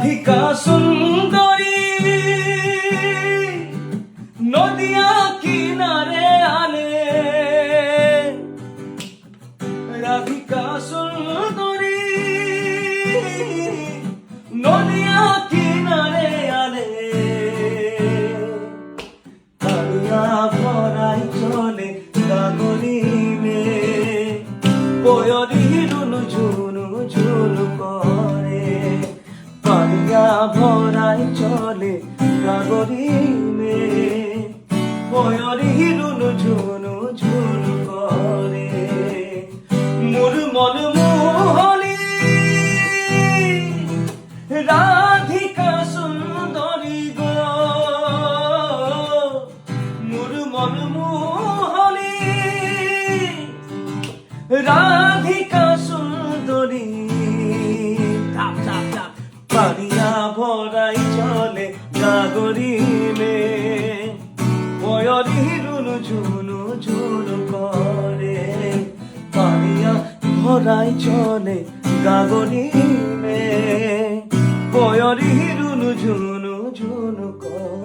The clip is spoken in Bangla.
রাধিকা সুন্দরী নদিয়া কিনারে আলে, রাধিকা সুন্দরী নদিয়া কিনারে আলে, কালিয়া ভরাই চলে গাগরি মে, বয়রি রুনু ঝুনু ঝুনু করে, কালিয়া ভরাই চলে গাগরি মে, বয়রি রুনু ঝুনু ঝুনু করে। মোর মন মোহনী রাধিকা সুন্দরী গো, মোর মন মোহনী রাধিকা সুন্দরী, পানিয়া ভরাই চলে গাগরি মে, বয়রি রুনু ঝুনু ঝুনু করে, পানিয়া ভরাই চলে গাগরি মে, বয়রি রুনু ঝুনু ঝুনু করে।